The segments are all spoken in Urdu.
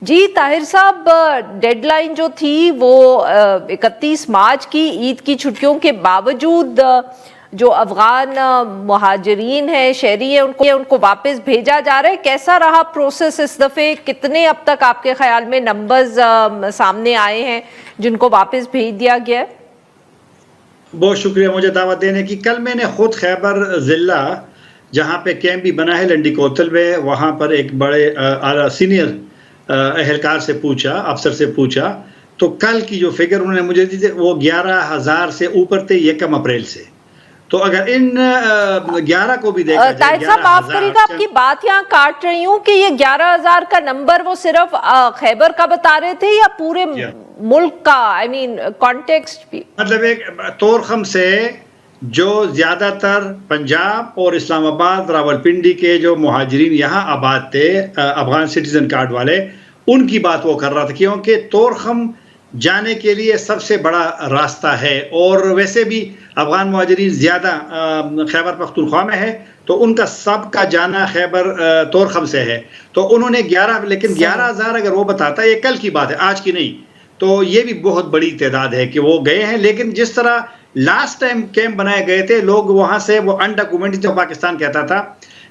جی طاہر صاحب، ڈیڈ لائن جو تھی وہ 31 مارچ کی، عید کی چھٹیوں کے باوجود جو افغان مہاجرین ہیں، شہری ہیں، ان کو واپس بھیجا جا رہا ہے۔ کیسا رہا پروسیس اس دفعے؟ کتنے اب تک آپ کے خیال میں نمبرز سامنے آئے ہیں جن کو واپس بھیج دیا گیا ہے؟ بہت شکریہ مجھے دعوت دینے کی۔ کل میں نے خود خیبر ضلع جہاں پہ کیمپ بھی بنا ہے لنڈی کوتل میں، وہاں پر ایک بڑے سینئر اہلکار سے پوچھا، افسر سے پوچھا، تو کل کی جو فگر انہوں نے مجھے دی تھی وہ 11,000 سے اوپر تھے 1 اپریل سے۔ تو اگر ان 11 کو بھی دیکھا جائے، طاہر صاحب معاف کریے گا، آپ کی بات یہاں کاٹ رہی ہوں کہ یہ 11,000 کا نمبر وہ صرف خیبر کا بتا رہے تھے یا پورے ملک کا؟ کانٹیکسٹ بھی مطلب ایک تورخم سے جو زیادہ تر پنجاب اور اسلام آباد راولپنڈی کے جو مہاجرین یہاں آباد تھے، افغان سٹیزن کارڈ والے، ان کی بات وہ کر رہا تھا، کیونکہ تورخم جانے کے لیے سب سے بڑا راستہ ہے، اور ویسے بھی افغان مہاجرین زیادہ خیبر پختونخوا میں ہے، تو ان کا سب کا جانا خیبر تورخم سے ہے۔ تو انہوں نے 11,000 اگر وہ بتاتا ہے، یہ کل کی بات ہے، آج کی نہیں، تو یہ بھی بہت بڑی تعداد ہے کہ وہ گئے ہیں۔ لیکن جس طرح لاسٹ ٹائم کیمپ بنائے گئے تھے، لوگ وہاں سے وہ انڈاکومنٹڈ جو پاکستان کہتا تھا،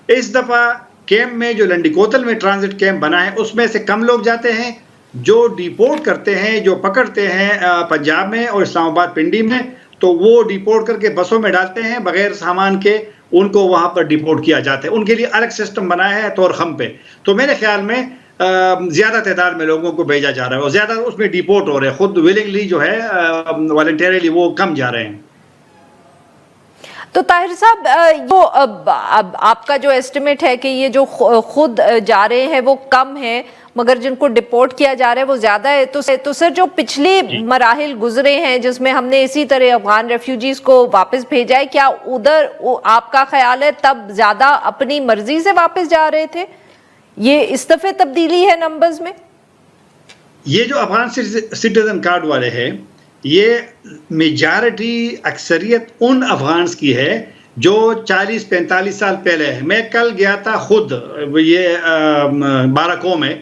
اس دفعہ کیمپ میں جو لنڈی کوتل میں ٹرانزٹ کیمپ بنا ہے، اس میں سے کم لوگ جاتے ہیں۔ جو ڈیپورٹ کرتے ہیں، جو پکڑتے ہیں پنجاب میں اور اسلام آباد پنڈی میں، تو وہ ڈیپورٹ کر کے بسوں میں ڈالتے ہیں بغیر سامان کے، ان کو وہاں پر ڈیپورٹ کیا جاتا ہے۔ ان کے لیے الگ سسٹم بنا ہے تورخم پہ۔ تو میرے خیال میں زیادہ تعداد میں لوگوں کو بھیجا جا رہا ہے، اور زیادہ اس میں ڈیپورٹ ہو رہے ہیں، خود ویلنگلی جو ہے والنٹیرلی وہ کم جا رہے ہیں۔ تو طاہر صاحب، آپ کا جو ایسٹیمیٹ ہے کہ یہ جو خود جا رہے ہیں وہ کم ہیں، مگر جن کو ڈیپورٹ کیا جا رہا ہے وہ زیادہ ہے، تو سر جو پچھلے مراحل گزرے ہیں جس میں ہم نے اسی طرح افغان ریفیوجیز کو واپس بھیجا ہے، کیا ادھر آپ کا خیال ہے تب زیادہ اپنی مرضی سے واپس جا رہے تھے؟ یہ اس دفعہ تبدیلی ہے نمبرز میں؟ یہ جو افغان سٹیزن کارڈ والے ہیں، یہ میجارٹی اکثریت ان افغانز کی ہے جو 40-45 سال پہلے ہے۔ میں کل گیا تھا خود یہ بارکو میں،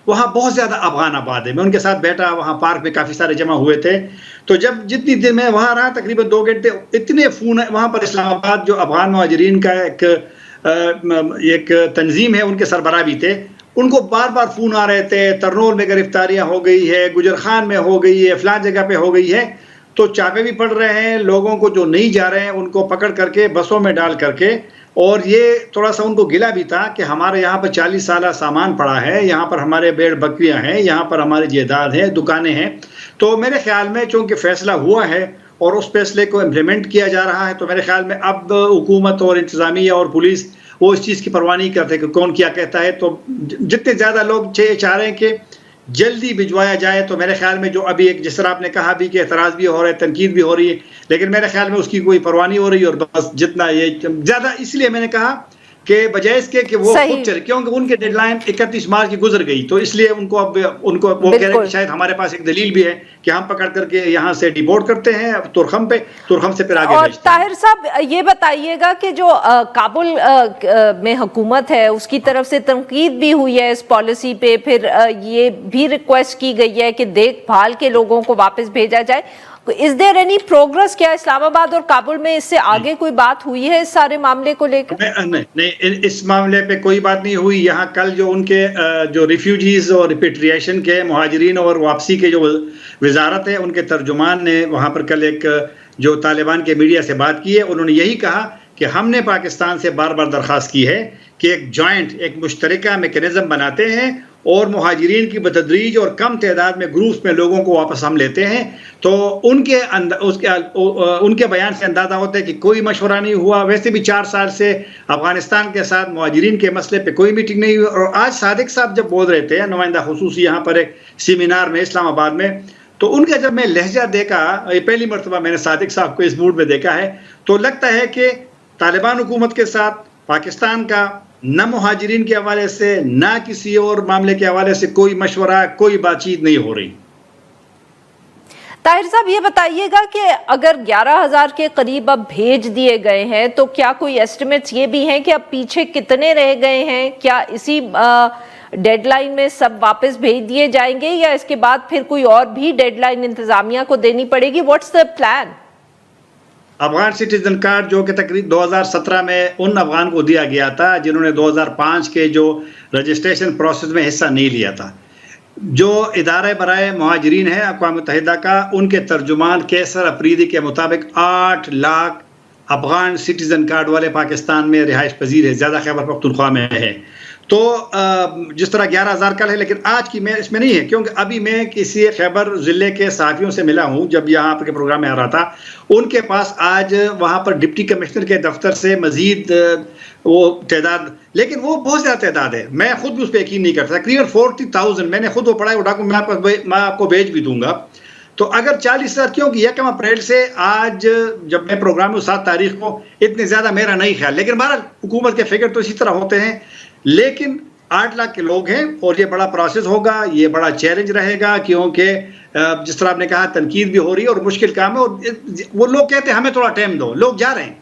وہاں بہت زیادہ افغان آباد ہے۔ میں ان کے ساتھ بیٹھا، وہاں پارک میں کافی سارے جمع ہوئے تھے۔ تو جتنی دیر میں وہاں رہا، تقریباً 2 گھنٹے، اتنے فون وہاں پر اسلام آباد جو افغان مہاجرین کا ایک تنظیم ہے، ان کے سربراہ بھی تھے، ان کو بار بار فون آ رہے تھے، ترنول میں گرفتاریاں ہو گئی ہے، گجر خان میں ہو گئی ہے، فلاں جگہ پہ ہو گئی ہے۔ تو چاپے بھی پڑ رہے ہیں، لوگوں کو جو نہیں جا رہے ہیں ان کو پکڑ کر کے بسوں میں ڈال کر کے، اور یہ تھوڑا سا ان کو گلا بھی تھا کہ ہمارے یہاں پر 40 سالہ سامان پڑا ہے، یہاں پر ہمارے بیڑ بکریاں ہیں، یہاں پر ہماری جائیداد ہے، دکانیں ہیں۔ تو میرے خیال میں چونکہ فیصلہ ہوا ہے اور اس فیصلے کو امپلیمنٹ کیا جا رہا ہے، تو میرے خیال میں اب حکومت اور انتظامیہ اور پولیس وہ اس چیز کی پرواہ نہیں کرتے کہ کون کیا کہتا ہے۔ تو جتنے زیادہ لوگ چاہ رہے ہیں کہ جلدی بھجوایا جائے، تو میرے خیال میں جو ابھی ایک جس طرح آپ نے کہا بھی کہ اعتراض بھی ہو رہا ہے، تنقید بھی ہو رہی ہے، لیکن میرے خیال میں اس کی کوئی پرواہ نہیں ہو رہی، اور بس جتنا یہ زیادہ، اس لیے میں نے کہا کہ بجائے اس کے کہ وہ خود چلے، کیونکہ ان کے ڈیڈ لائن 31 مارچ کی گزر گئی، تو اس لیے ان کو وہ کہہ رہے ہیں کہ شاید ہمارے پاس ایک دلیل بھی ہے کہ ہم پکڑ کر کے یہاں سے ڈیپورٹ کرتے ہیں تورخم پہ، تورخم سے پھر آگے اور بھیجتے ہیں۔ طاہر صاحب یہ بتائیے گا کہ جو کابل میں حکومت ہے اس کی طرف سے تنقید بھی ہوئی ہے اس پالیسی پہ، پھر یہ بھی ریکویسٹ کی گئی ہے کہ دیکھ بھال کے لوگوں کو واپس بھیجا جائے۔ از دیر اینی پروگرس؟ کیا اسلام آباد اور کابل میں اس سے آگے کوئی بات ہوئی ہے اس سارے معاملے کو لے کر؟ نہیں، اس معاملے پہ کوئی بات نہیں ہوئی۔ یہاں کل جو ان کے جو ریفیوجیز اور ریپیٹریشن کے مہاجرین اور واپسی کے جو وزارت ہے، ان کے ترجمان نے وہاں پر کل ایک جو طالبان کے میڈیا سے بات کی ہے، انہوں نے یہی کہا کہ ہم نے پاکستان سے بار بار درخواست کی ہے کہ ایک مشترکہ میکینزم بناتے ہیں، اور مہاجرین کی بتدریج اور کم تعداد میں گروپس میں لوگوں کو واپس ہم لیتے ہیں۔ تو ان کے بیان سے اندازہ ہوتا ہے کہ کوئی مشورہ نہیں ہوا۔ ویسے بھی 4 سال سے افغانستان کے ساتھ مہاجرین کے مسئلے پہ کوئی میٹنگ نہیں ہوئی، اور آج صادق صاحب جب بول رہے تھے، نمائندہ خصوصی یہاں پر ایک سیمینار میں اسلام آباد میں، تو ان کا جب میں لہجہ دیکھا، پہلی مرتبہ میں نے صادق صاحب کو اس موڈ میں دیکھا ہے، تو لگتا ہے کہ طالبان حکومت کے ساتھ پاکستان کا نہ مہاجرین کے حوالے سے نہ کسی اور معاملے کے حوالے سے کوئی مشورہ، کوئی بات چیت نہیں ہو رہی۔ طاہر صاحب یہ بتائیے گا کہ اگر 11,000 کے قریب اب بھیج دیے گئے ہیں، تو کیا کوئی ایسٹیمیٹس یہ بھی ہیں کہ اب پیچھے کتنے رہ گئے ہیں؟ کیا اسی ڈیڈ لائن میں سب واپس بھیج دیے جائیں گے یا اس کے بعد پھر کوئی اور بھی ڈیڈ لائن انتظامیہ کو دینی پڑے گی؟ What's the plan? Afghan citizen card جو کہ تقریباً 2017 میں ان افغان کو دیا گیا تھا جنہوں نے 2005 کے جو رجسٹریشن پروسیس میں حصہ نہیں لیا تھا، جو ادارہ برائے مہاجرین ہے اقوام متحدہ کا، ان کے ترجمان کیسر افریدی کے مطابق 8 لاکھ افغان سٹیزن کارڈ والے پاکستان میں رہائش پذیر ہے، زیادہ خیبر پختونخوا میں ہے۔ تو جس طرح 11,000 کل ہے، لیکن آج کی میں اس میں نہیں ہے، کیونکہ ابھی میں کسی خیبر ضلع کے صحافیوں سے ملا ہوں جب یہاں کے پروگرام میں آ رہا تھا، ان کے پاس آج وہاں پر ڈپٹی کمشنر کے دفتر سے مزید وہ تعداد، لیکن وہ بہت زیادہ تعداد ہے، میں خود بھی اس پہ یقین نہیں کرتا، تقریباً 40,000 میں نے خود وہ پڑھا ہے، وہ ڈاکومنٹ میں آپ کو بھیج بھی دوں گا۔ تو اگر 40,000 کیونکہ 1 اپریل سے آج جب میں پروگرام میں 7 تاریخ کو اتنے زیادہ میرا نہیں خیال، لیکن بہرحال حکومت کے فگر تو اسی طرح ہوتے ہیں، لیکن 8 لاکھ کے لوگ ہیں اور یہ بڑا پروسیس ہوگا، یہ بڑا چیلنج رہے گا، کیونکہ جس طرح آپ نے کہا تنقید بھی ہو رہی ہے اور مشکل کام ہے، اور وہ لوگ کہتے ہیں ہمیں تھوڑا ٹائم دو، لوگ جا رہے ہیں۔